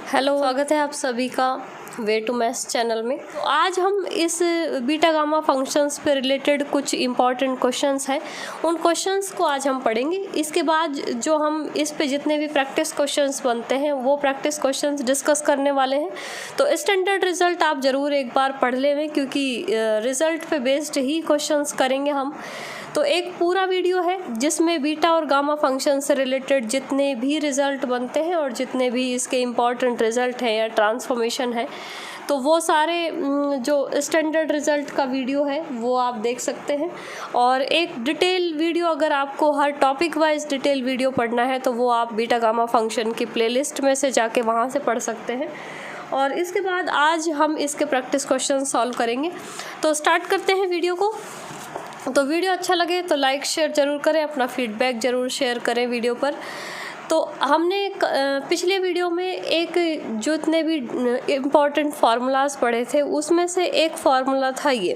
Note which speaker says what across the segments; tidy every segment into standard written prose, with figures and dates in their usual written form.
Speaker 1: Hello, स्वागत है आप सभी का वे टू मैथ्स चैनल में। तो आज हम इस बीटा गामा फंक्शंस पे रिलेटेड कुछ इम्पॉर्टेंट क्वेश्चंस हैं, उन क्वेश्चंस को आज हम पढ़ेंगे। इसके बाद जो हम इस पे जितने भी प्रैक्टिस क्वेश्चंस बनते हैं वो प्रैक्टिस क्वेश्चंस डिस्कस करने वाले हैं। तो स्टैंडर्ड रिजल्ट आप ज़रूर एक बार पढ़ लें, क्योंकि रिजल्ट पे बेस्ड ही क्वेश्चंस करेंगे हम। तो एक पूरा वीडियो है जिसमें बीटा और गामा फंक्शन से रिलेटेड जितने भी रिज़ल्ट बनते हैं और जितने भी इसके इम्पॉर्टेंट रिज़ल्ट हैं या ट्रांसफॉर्मेशन है, तो वो सारे जो स्टैंडर्ड रिज़ल्ट का वीडियो है वो आप देख सकते हैं। और एक डिटेल वीडियो, अगर आपको हर टॉपिक वाइज डिटेल वीडियो पढ़ना है तो वो आप बीटा गामा फंक्शन की प्लेलिस्ट में से जाके वहाँ से पढ़ सकते हैं। और इसके बाद आज हम इसके प्रैक्टिस क्वेश्चन सॉल्व करेंगे। तो स्टार्ट करते हैं वीडियो को। तो वीडियो अच्छा लगे तो लाइक शेयर ज़रूर करें, अपना फीडबैक ज़रूर शेयर करें वीडियो पर। तो हमने पिछले वीडियो में एक जो इतने भी इम्पॉर्टेंट फार्मूलाज पढ़े थे उसमें से एक फार्मूला था ये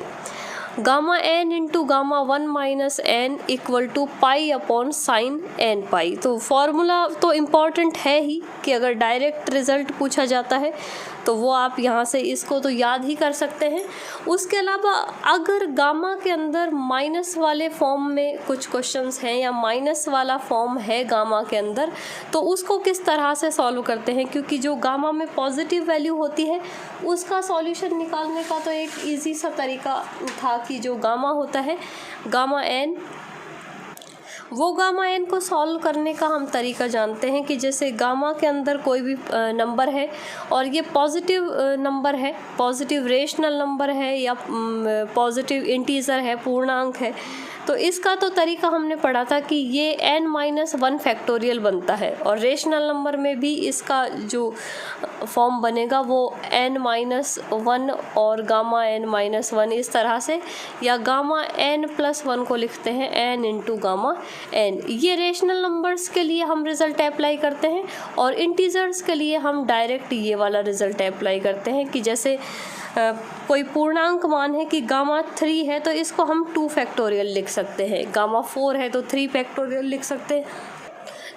Speaker 1: gamma n into gamma 1 minus n equal to pi upon sine n pi. तो फार्मूला तो इम्पॉर्टेंट है ही कि अगर डायरेक्ट रिज़ल्ट पूछा जाता है तो वो आप यहाँ से इसको तो याद ही कर सकते हैं। उसके अलावा अगर गामा के अंदर माइनस वाले फॉर्म में कुछ क्वेश्चंस हैं या माइनस वाला फॉर्म है गामा के अंदर, तो उसको किस तरह से सॉल्व करते हैं, क्योंकि जो गामा में पॉजिटिव वैल्यू होती है उसका सॉल्यूशन निकालने का तो एक ईजी सा तरीका था कि जो गामा होता है गामा एन, वो गामा एन को सॉल्व करने का हम तरीका जानते हैं कि जैसे गामा के अंदर कोई भी नंबर है और ये पॉजिटिव नंबर है, पॉजिटिव रेशनल नंबर है या पॉजिटिव इंटीजर है, पूर्णांक है, तो इसका तो तरीका हमने पढ़ा था कि ये n-1 फैक्टोरियल बनता है। और रेशनल नंबर में भी इसका जो फॉर्म बनेगा वो n-1 और गामा n-1 इस तरह से, या गामा n+1 को लिखते हैं n इंटू गामा n। ये रेशनल नंबर्स के लिए हम रिज़ल्ट अप्लाई करते हैं और इंटीजर्स के लिए हम डायरेक्ट ये वाला रिज़ल्ट अप्लाई करते हैं कि जैसे कोई पूर्णांक मान है कि गामा 3 है तो इसको हम 2 फैक्टोरियल लिख सकते हैं, गामा 4 है तो 3 फैक्टोरियल लिख सकते हैं।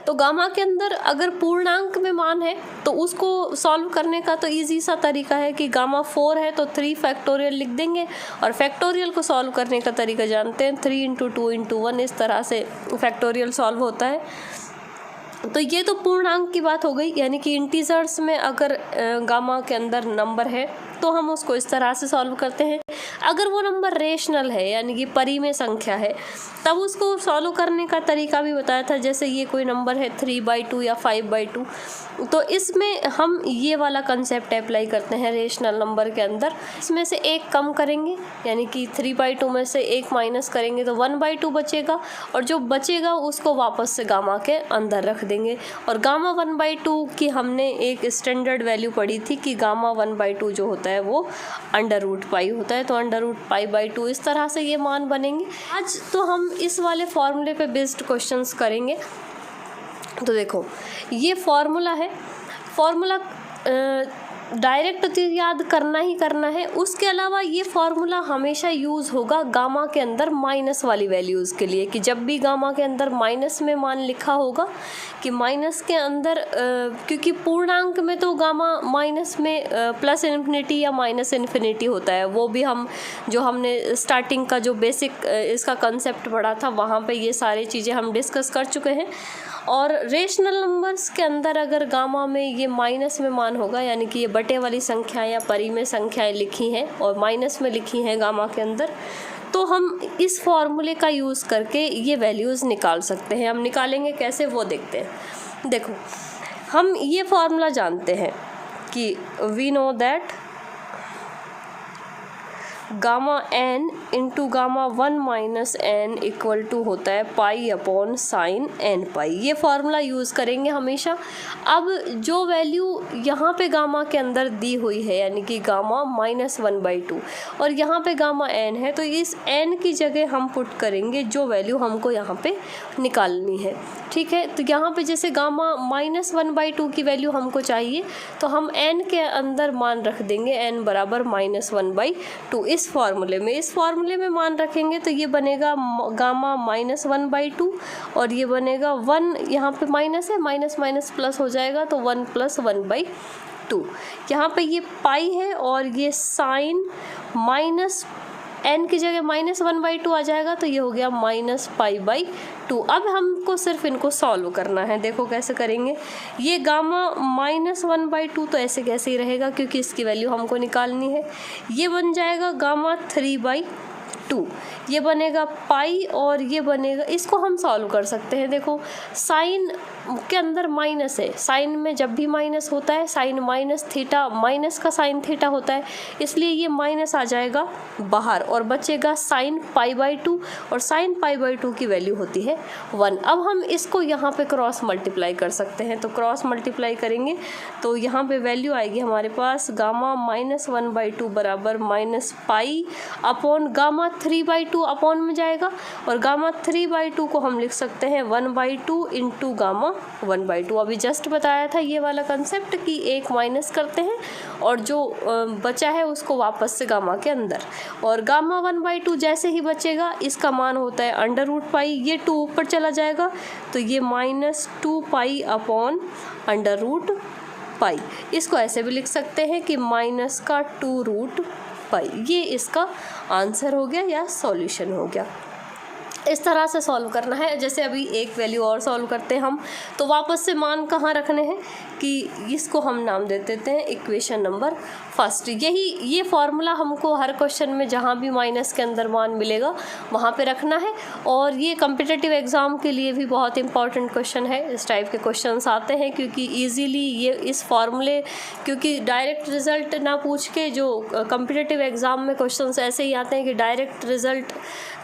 Speaker 1: तो गामा के अंदर अगर पूर्णांक में मान है तो उसको सॉल्व करने का तो इजी सा तरीका है कि गामा 4 है तो 3 फैक्टोरियल लिख देंगे, और फैक्टोरियल को सॉल्व करने का तरीका जानते हैं, 3 इंटू 2 इंटू 1 इस तरह से फैक्टोरियल सॉल्व होता है। तो ये तो पूर्णांक की बात हो गई, यानी कि इंटीजर्स में अगर गामा के अंदर नंबर है तो हम उसको इस तरह से सॉल्व करते हैं। अगर वो नंबर रेशनल है यानी कि परिमेय संख्या है तब उसको सॉल्व करने का तरीका भी बताया था। जैसे ये कोई नंबर है 3/2 या 5/2, तो इसमें हम ये वाला कंसेप्ट अप्लाई करते हैं रेशनल नंबर के अंदर। इसमें से एक कम करेंगे यानी कि 3/2 में से एक माइनस करेंगे तो 1/2 बचेगा, और जो बचेगा उसको वापस से गामा के अंदर रख देंगे। और गामा 1/2 की हमने एक स्टैंडर्ड वैल्यू पढ़ी थी कि गामा 1/2 जो होता है वो √π होता है, तो √π/2 इस तरह से ये मान बनेंगे। आज तो हम इस वाले फॉर्मूले पे बेस्ड क्वेश्चंस करेंगे। तो देखो ये फॉर्मूला है, फॉर्मूला डायरेक्ट तो याद करना ही करना है। उसके अलावा ये फार्मूला हमेशा यूज़ होगा गामा के अंदर माइनस वाली वैल्यूज़ के लिए, कि जब भी गामा के अंदर माइनस में मान लिखा होगा कि माइनस के अंदर क्योंकि पूर्णांक में तो गामा माइनस में प्लस इन्फिनिटी या माइनस इन्फिनिटी होता है, वो भी हम जो हमने स्टार्टिंग का जो बेसिक इसका कंसेप्ट पढ़ा था वहाँ पे ये सारी चीज़ें हम डिस्कस कर चुके हैं। और रेशनल नंबर्स के अंदर अगर गामा में ये माइनस में मान होगा यानी कि ये बटे वाली संख्या या परिमेय संख्याएं लिखी हैं और माइनस में लिखी हैं गामा के अंदर, तो हम इस फॉर्मूले का यूज़ करके ये वैल्यूज़ निकाल सकते हैं। हम निकालेंगे कैसे वो देखते हैं। देखो हम ये फॉर्मूला जानते हैं कि we know that gamma n into gamma 1 minus n equal to होता है pi upon sine n pi. ये फार्मूला यूज़ करेंगे हमेशा। अब जो वैल्यू यहाँ पे गामा के अंदर दी हुई है यानी कि गामा -1/2 और यहाँ पे गामा n है, तो इस n की जगह हम पुट करेंगे जो वैल्यू हमको यहाँ पे निकालनी है। ठीक है, तो यहाँ पे जैसे गामा -1/2 की वैल्यू हमको चाहिए तो हम n के अंदर मान रख देंगे n बराबर -1/2। इस फार्मूले में मान रखेंगे तो ये बनेगा गामा -1/2 और ये बनेगा 1, यहाँ पे माइनस है, माइनस माइनस प्लस हो जाएगा तो 1 + 1/2। टू। यहाँ पे ये पाई है और ये साइन माइनस n की जगह -1/2 आ जाएगा, तो ये हो गया -π/2। अब हमको सिर्फ इनको सॉल्व करना है। देखो कैसे करेंगे। ये गामा -1/2 तो ऐसे कैसे ही रहेगा क्योंकि इसकी वैल्यू हमको निकालनी है। ये बन जाएगा गामा 3/2। ये बनेगा पाई और ये बनेगा, इसको हम सॉल्व कर सकते हैं। देखो साइन के अंदर माइनस है, साइन में जब भी माइनस होता है साइन माइनस थीटा, माइनस का साइन थीटा होता है, इसलिए ये माइनस आ जाएगा बाहर और बचेगा साइन π/2 और साइन π/2 की वैल्यू होती है 1। अब हम इसको यहाँ पे क्रॉस मल्टीप्लाई कर सकते हैं, तो क्रॉस मल्टीप्लाई करेंगे तो यहाँ पे वैल्यू आएगी हमारे पास गामा -1/2 बराबर -π/, गामा 3/2 अपॉन में जाएगा और गामा 3/2 को हम लिख सकते हैं 1/2 इंटू गामा 1/2। अभी जस्ट बताया था ये वाला कंसेप्ट कि एक माइनस करते हैं और जो बचा है उसको वापस से गामा के अंदर, और गामा 1/2 जैसे ही बचेगा इसका मान होता है √π। ये 2 ऊपर चला जाएगा तो ये -2π अपॉन √π। इसको ऐसे भी लिख सकते हैं कि माइनस का 2√π। ये इसका आंसर हो गया या सॉल्यूशन हो गया। इस तरह से सॉल्व करना है। जैसे अभी एक वैल्यू और सॉल्व करते हैं हम, तो वापस से मान कहाँ रखने हैं कि इसको हम नाम दे देते हैं इक्वेशन नंबर फर्स्ट। ये फार्मूला हमको हर क्वेश्चन में जहाँ भी माइनस के अंदर मान मिलेगा वहाँ पे रखना है, और ये कॉम्पिटिटिव एग्ज़ाम के लिए भी बहुत इंपॉर्टेंट क्वेश्चन है। इस टाइप के क्वेश्चंस आते हैं क्योंकि ईजीली ये इस फार्मूले, क्योंकि डायरेक्ट रिज़ल्ट ना पूछ के जो कॉम्पिटिटिव एग्ज़ाम में क्वेश्चंस ऐसे ही आते हैं कि डायरेक्ट रिज़ल्ट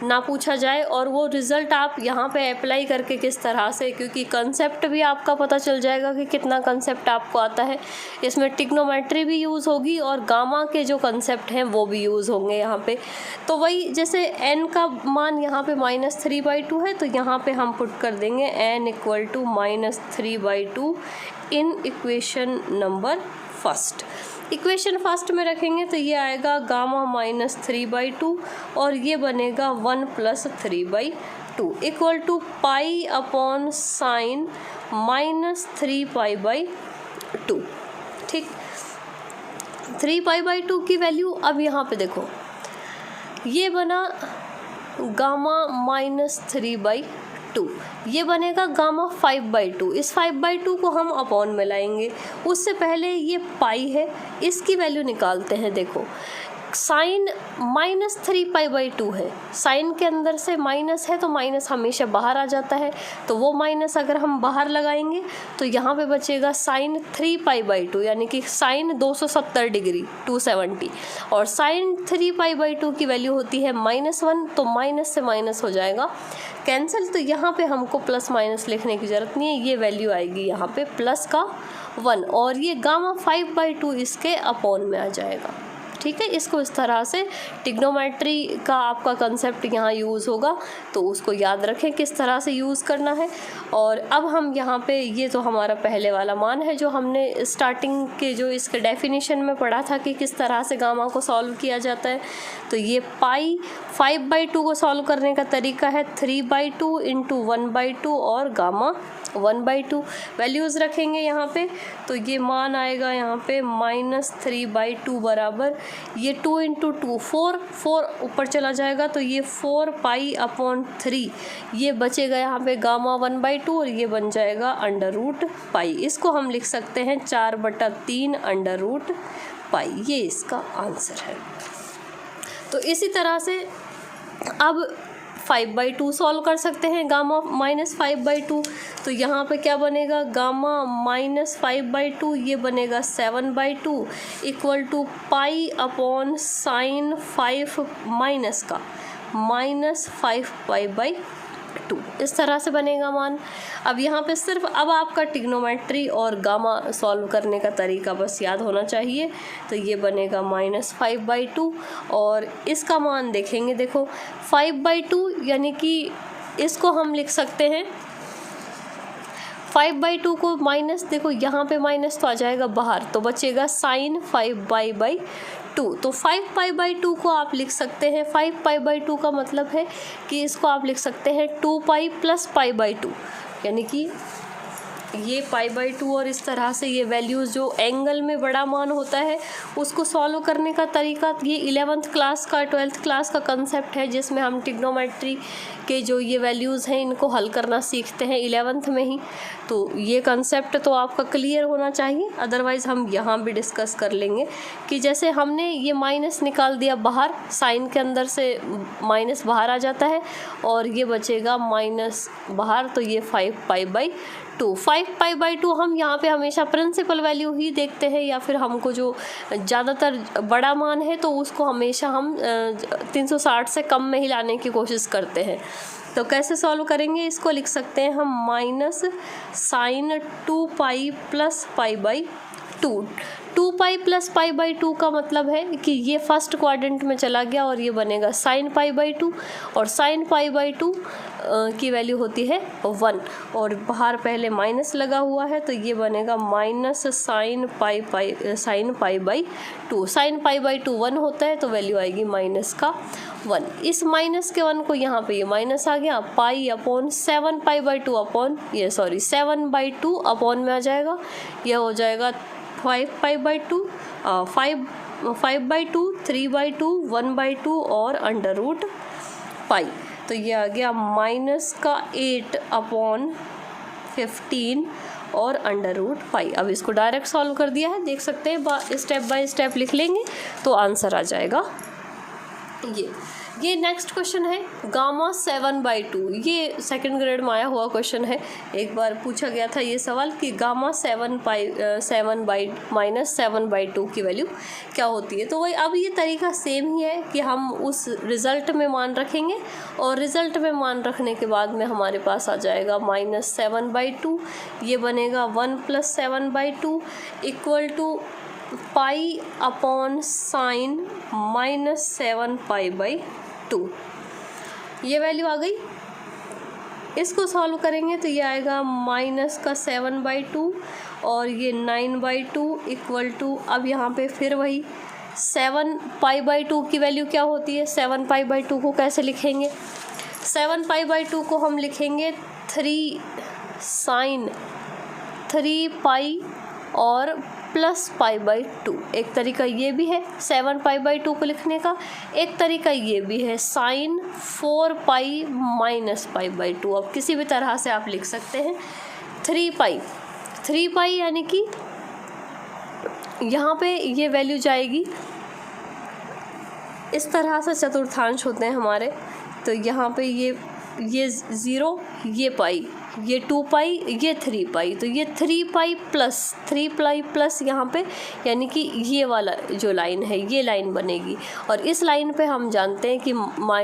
Speaker 1: ना पूछा जाए और वो रिज़ल्ट आप यहाँ पे अप्लाई करके किस तरह से, क्योंकि कंसेप्ट भी आपका पता चल जाएगा कि कितना कंसेप्ट आपको आता है। इसमें ट्रिग्नोमेट्री भी यूज़ होगी और गामा के जो कंसेप्ट हैं वो भी यूज़ होंगे यहाँ पे। तो वही जैसे n का मान यहाँ पे -3/2 है, तो यहाँ पे हम पुट कर देंगे n = -3/2 in equation number first. Equation first में रखेंगे तो ये आएगा गामा -3/2 और ये बनेगा 1 + 3/2 equal to pi upon sine -3π/2। ठीक, 3π/2 की वैल्यू अब यहाँ पे देखो, ये बना गामा -3/2, ये बनेगा गामा 5/2। इस 5/2 को हम अपॉन में लाएंगे। उससे पहले ये पाई है, इसकी वैल्यू निकालते हैं। देखो साइन -3π/2 है, साइन के अंदर से माइनस है तो माइनस हमेशा बाहर आ जाता है, तो वो माइनस अगर हम बाहर लगाएंगे तो यहाँ पे बचेगा साइन 3π/2, यानी कि साइन 270 डिग्री 270, और साइन 3π/2 की वैल्यू होती है -1, तो माइनस से माइनस हो जाएगा कैंसिल। तो यहाँ पे हमको प्लस माइनस लिखने की ज़रूरत नहीं है, ये वैल्यू आएगी यहाँ पे प्लस का 1, और ये गामा 5/2 इसके अपॉन में आ जाएगा। ठीक है, इसको इस तरह से ट्रिग्नोमेट्री का आपका कंसेप्ट यहाँ यूज़ होगा, तो उसको याद रखें किस तरह से यूज़ करना है। और अब हम यहाँ पे, ये तो हमारा पहले वाला मान है जो हमने स्टार्टिंग के जो इसके डेफिनेशन में पढ़ा था कि किस तरह से गामा को सॉल्व किया जाता है। तो ये पाई 5/2 को सॉल्व करने का तरीका है 3/2 इंटू 1/2 और गामा 1/2 वैल्यूज़ रखेंगे यहाँ पे, तो ये मान आएगा यहाँ पे -3/2 बराबर, ये 2 इंटू 2 4 ऊपर चला जाएगा, तो ये 4π/3, ये बचेगा यहाँ पे गामा 1/2 और ये बन जाएगा √π। इसको हम लिख सकते हैं 4/3 √π। ये इसका आंसर है। तो इसी तरह से अब 5/2 सॉल्व कर सकते हैं, गामा -5/2, तो यहाँ पे क्या बनेगा, गामा -5/2 ये बनेगा 7/2 equal to pi upon sine 5 minus का -5π/2। इस तरह से बनेगा मान। अब यहाँ पे सिर्फ अब आपका ट्रिग्नोमेट्री और गामा सॉल्व करने का तरीका बस याद होना चाहिए। तो ये बनेगा -5/2 और इसका मान देखेंगे, देखो 5/2 यानी कि इसको हम लिख सकते हैं 5/2 को माइनस, देखो यहाँ पे माइनस तो आ जाएगा बाहर, तो बचेगा साइन 5π/2। तो 5π/2 को आप लिख सकते हैं, 5π/2 का मतलब है कि इसको आप लिख सकते हैं 2π + π/2, यानी कि ये π/2 और इस तरह से ये वैल्यूज़ जो एंगल में बड़ा मान होता है उसको सॉल्व करने का तरीका ये 11th क्लास का 12th क्लास का कंसेप्ट है, जिसमें हम ट्रिग्नोमेट्री के जो ये वैल्यूज़ हैं इनको हल करना सीखते हैं 11th में ही। तो ये कंसेप्ट तो आपका क्लियर होना चाहिए, अदरवाइज़ हम यहाँ भी डिस्कस कर लेंगे कि जैसे हमने ये माइनस निकाल दिया बाहर, साइन के अंदर से माइनस बाहर आ जाता है और ये बचेगा माइनस बाहर, तो ये 5π/2 5π/2 हम यहाँ पे हमेशा प्रिंसिपल वैल्यू ही देखते हैं, या फिर हमको जो ज़्यादातर बड़ा मान है तो उसको हमेशा हम 360 से कम में ही लाने की कोशिश करते हैं। तो कैसे सॉल्व करेंगे, इसको लिख सकते हैं हम माइनस साइन 2π + π/2। 2π + π/2 का मतलब है कि ये फर्स्ट क्वाड्रेंट में चला गया और ये बनेगा साइन π/2, और साइन π/2 की वैल्यू होती है 1, और बाहर पहले माइनस लगा हुआ है तो ये बनेगा माइनस साइन π/2। साइन π/2 1 होता है तो वैल्यू आएगी माइनस का 1। इस माइनस के 1 को यहाँ पे ये माइनस आ गया, π/7 π/2 7/2 अपॉन में आ जाएगा, यह हो जाएगा 5π/2 5/2 3/2 1/2 और √π। तो ये आ गया माइनस का 8/15 और √π। अब इसको डायरेक्ट सॉल्व कर दिया है, देख सकते हैं, स्टेप बाय स्टेप लिख लेंगे तो आंसर आ जाएगा। ये नेक्स्ट क्वेश्चन है गामा 7/2। ये सेकंड ग्रेड में आया हुआ क्वेश्चन है, एक बार पूछा गया था ये सवाल कि गामा 7/2 की वैल्यू क्या होती है। तो वही अब ये तरीका सेम ही है कि हम उस रिज़ल्ट में मान रखेंगे और रिज़ल्ट में मान रखने के बाद में हमारे पास आ जाएगा -7/2, ये बनेगा 1 + 7/2 = π/sin -7π/2। ये वैल्यू आ गई। इसको सॉल्व करेंगे तो ये आएगा माइनस का 7/2 और ये 9/2 = अब यहाँ पे फिर वही 7π/2 की वैल्यू क्या होती है। 7π/2 को कैसे लिखेंगे, 7π/2 को हम लिखेंगे 3 sin 3π और +π/2। एक तरीका ये भी है 7π/2 को लिखने का, एक तरीका ये भी है sin 4π - π/2। अब किसी भी तरह से आप लिख सकते हैं 3π यानी कि यहाँ पे ये वैल्यू जाएगी, इस तरह से चतुर्थांश होते हैं हमारे, तो यहाँ पे ये 0, ये पाई, ये 2π, ये 3π, तो ये 3π प्लस यहाँ पे यानी कि ये वाला जो लाइन है ये लाइन बनेगी। और इस लाइन पे हम जानते हैं कि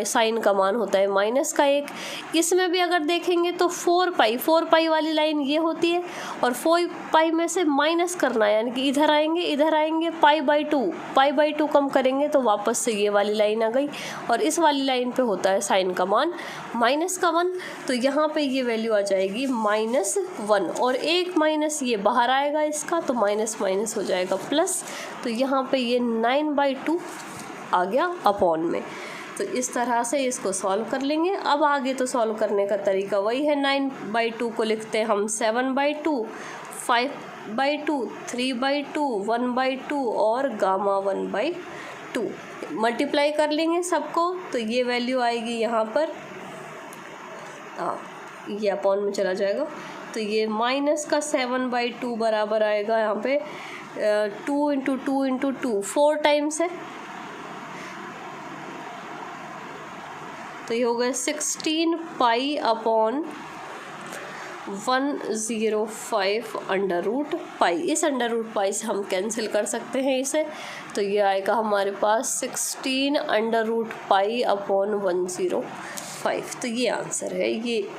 Speaker 1: साइन का मान होता है -1। इसमें भी अगर देखेंगे तो 4π वाली लाइन ये होती है, और 4π में से माइनस करना है यानी कि इधर आएंगे π/2 कम करेंगे तो वापस से ये वाली लाइन आ गई, और इस वाली लाइन पे होता है साइन का मान -1। तो यहाँ पे ये वैल्यू आ जाएगी -1, और एक माइनस ये बाहर आएगा इसका, तो माइनस हो जाएगा प्लस, तो यहाँ पे ये 9/2 आ गया अपॉन में। तो इस तरह से इसको सॉल्व कर लेंगे। अब आगे तो सॉल्व करने का तरीका वही है, 9/2 को लिखते हैं हम 7/2 5/2 3/2 1/2 और गामा 1/2 मल्टीप्लाई कर लेंगे सबको, तो ये वैल्यू आएगी यहाँ पर, ये अपॉन में चला जाएगा, तो ये माइनस का 7/2 बराबर आएगा यहाँ पे 2 × 2 × 2 4 टाइम्स है, तो ये हो गया 16π/105 √π। इस √π से हम कैंसिल कर सकते हैं इसे, तो ये आएगा हमारे पास 16 √π/105। तो ये आंसर है। ये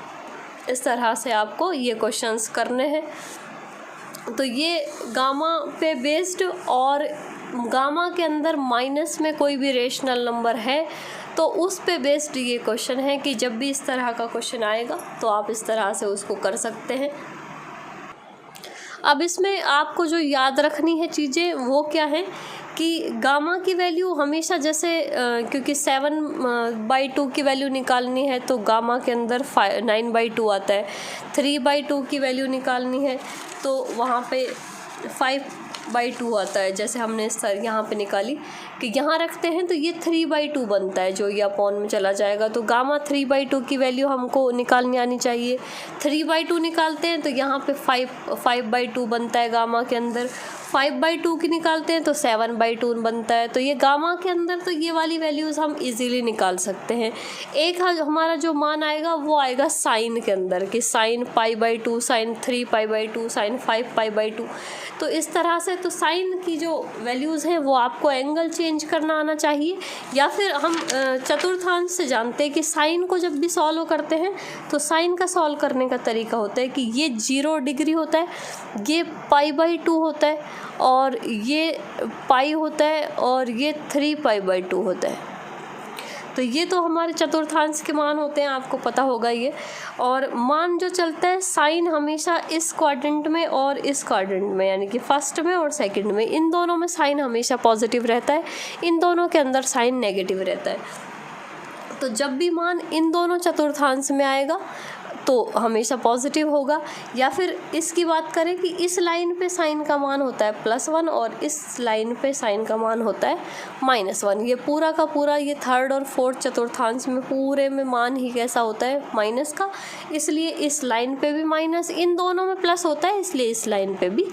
Speaker 1: इस तरह से आपको ये क्वेश्चंस करने हैं। तो ये गामा पे बेस्ड, और गामा के अंदर माइनस में कोई भी रेशनल नंबर है तो उस पे बेस्ड ये क्वेश्चन है कि जब भी इस तरह का क्वेश्चन आएगा तो आप इस तरह से उसको कर सकते हैं। अब इसमें आपको जो याद रखनी है चीज़ें वो क्या है कि गामा की वैल्यू हमेशा जैसे क्योंकि 7/2 की वैल्यू निकालनी है तो गामा के अंदर 9/2 आता है। 3/2 की वैल्यू निकालनी है तो वहाँ पे 5/2 आता है। जैसे हमने यहाँ पे निकाली कि यहाँ रखते हैं तो ये 3/2 बनता है, जो ये अपॉन में चला जाएगा। तो गामा 3/2 की वैल्यू हमको निकालनी आनी चाहिए। 3/2 निकालते हैं तो यहाँ पे 5/2 बनता है गामा के अंदर। 5/2 की निकालते हैं तो 7/2 बनता है। तो ये गामा के अंदर तो ये वाली वैल्यूज़ हम इजीली निकाल सकते हैं। एक हमारा जो मान आएगा वो आएगा साइन के अंदर कि साइन π/2, साइन 3π/2, साइन 5π/2। तो इस तरह से तो साइन की जो वैल्यूज़ हैं वो आपको एंगल चेंज करना आना चाहिए, या फिर हम चतुर्थांश से जानते हैं कि साइन को जब भी सॉल्व करते हैं तो साइन का सॉल्व करने का तरीका होता है कि ये 0 डिग्री होता है, ये π/2 होता है और ये पाई होता है और ये 3π/2 होता है। तो ये तो हमारे चतुर्थांश के मान होते हैं, आपको पता होगा ये। और मान जो चलता है साइन हमेशा इस क्वाड्रेंट में और इस क्वाड्रेंट में, यानी कि फर्स्ट में और सेकंड में, इन दोनों में साइन हमेशा पॉजिटिव रहता है, इन दोनों के अंदर साइन नेगेटिव रहता है। तो जब भी मान इन दोनों चतुर्थांश में आएगा तो हमेशा पॉजिटिव होगा। या फिर इसकी बात करें कि इस लाइन पे साइन का मान होता है +1 और इस लाइन पे साइन का मान होता है -1। ये पूरा का पूरा ये थर्ड और फोर्थ चतुर्थांश में पूरे में मान ही कैसा होता है माइनस का, इसलिए इस लाइन पे भी माइनस, इन दोनों में प्लस होता है इसलिए इस लाइन पे भी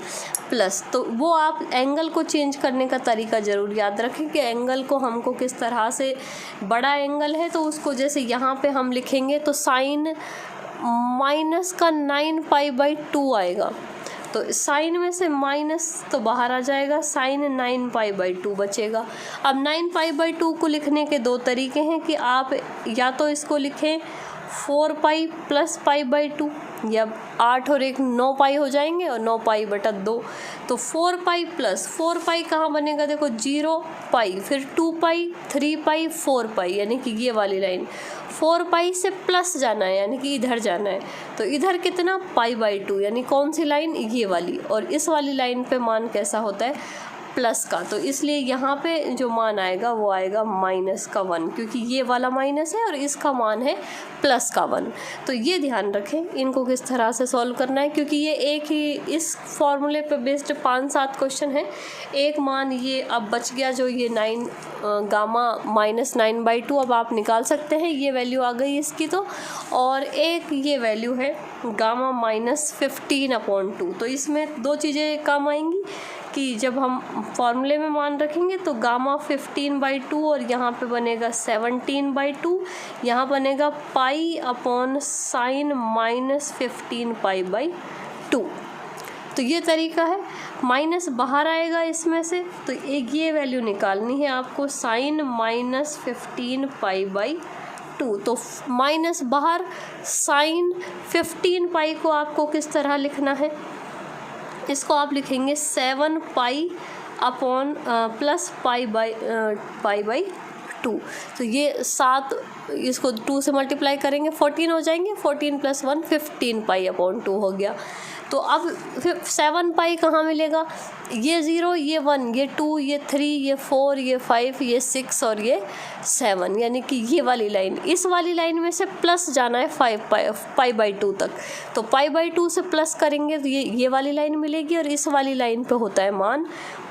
Speaker 1: प्लस। तो वो आप एंगल को चेंज करने का तरीका ज़रूर याद रखें कि एंगल को हमको किस तरह से, बड़ा एंगल है तो उसको जैसे यहाँ पे हम लिखेंगे तो साइन माइनस का 9π/2 आएगा। तो साइन में से माइनस तो बाहर आ जाएगा, साइन 9π/2 बचेगा। अब 9π/2 को लिखने के दो तरीके हैं कि आप या तो इसको लिखें 4π + π/2, या 8 और 1 9π हो जाएंगे और 9π/2। तो 4π + 4π कहाँ बनेगा, देखो 0π, फिर 2π, 3π, 4π, यानी कि ये वाली लाइन 4π से प्लस जाना है, यानी कि इधर जाना है। तो इधर कितना π/2, यानी कौन सी लाइन, ये वाली। और इस वाली लाइन पे मान कैसा होता है प्लस का, तो इसलिए यहाँ पे जो मान आएगा वो आएगा -1, क्योंकि ये वाला माइनस है और इसका मान है +1। तो ये ध्यान रखें इनको किस तरह से सॉल्व करना है, क्योंकि ये एक ही इस फॉर्मूले पे बेस्ड 5-7 क्वेश्चन है। एक मान ये अब बच गया जो ये गामा -9/2 अब आप निकाल सकते हैं, ये वैल्यू आ गई इसकी। तो और एक ये वैल्यू है गामा -15/2। तो इसमें दो चीज़ें काम आएंगी कि जब हम फॉर्मूले में मान रखेंगे तो गामा 15/2 और यहाँ पे बनेगा 17/2, यहाँ बनेगा π/sin -15π/2। तो ये तरीका है। माइनस बाहर आएगा इसमें से, तो एक ये वैल्यू निकालनी है आपको sin -15π/2। तो माइनस बाहर, sin 15π को आपको किस तरह लिखना है, इसको आप लिखेंगे 7π + π/2। तो ये 7, इसको 2 से मल्टीप्लाई करेंगे 14 हो जाएंगे, 14 + 1 15π/2 हो गया। तो अब फिर 7π कहाँ मिलेगा, ये 0, ये 1, ये 2, ये 3, ये 4, ये 5, ये 6 और ये 7, यानी कि ये वाली लाइन, इस वाली लाइन में से प्लस जाना है 5π/2 तक। तो π/2 से प्लस करेंगे तो ये वाली लाइन मिलेगी और इस वाली लाइन पे होता है मान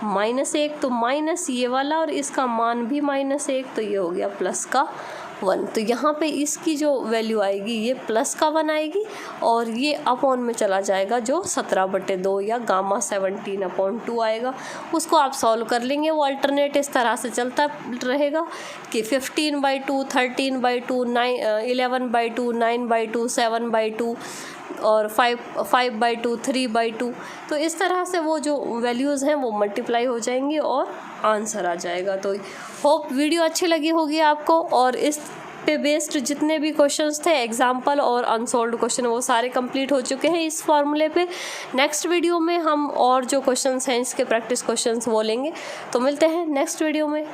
Speaker 1: -1, तो माइनस ये वाला और इसका मान भी -1, तो ये हो गया +1। तो यहाँ पे इसकी जो वैल्यू आएगी ये +1 आएगी और ये अपॉन में चला जाएगा जो 17/2 या गामा 17/2 आएगा। उसको आप सॉल्व कर लेंगे, वो अल्टरनेट इस तरह से चलता रहेगा कि 15/2, 13/2, 11/2, 9/2, 7/2 और 5/2, 3/2। तो इस तरह से वो जो वैल्यूज़ हैं वो मल्टीप्लाई हो जाएंगी और आंसर आ जाएगा। तो होप वीडियो अच्छी लगी होगी आपको, और इस पे बेस्ड जितने भी क्वेश्चंस थे एग्जाम्पल और अनसॉल्व्ड क्वेश्चन वो सारे कंप्लीट हो चुके हैं इस फॉर्मूले पे। नेक्स्ट वीडियो में हम और जो क्वेश्चंस हैं इसके प्रैक्टिस क्वेश्चंस वो लेंगे। तो मिलते हैं नेक्स्ट वीडियो में।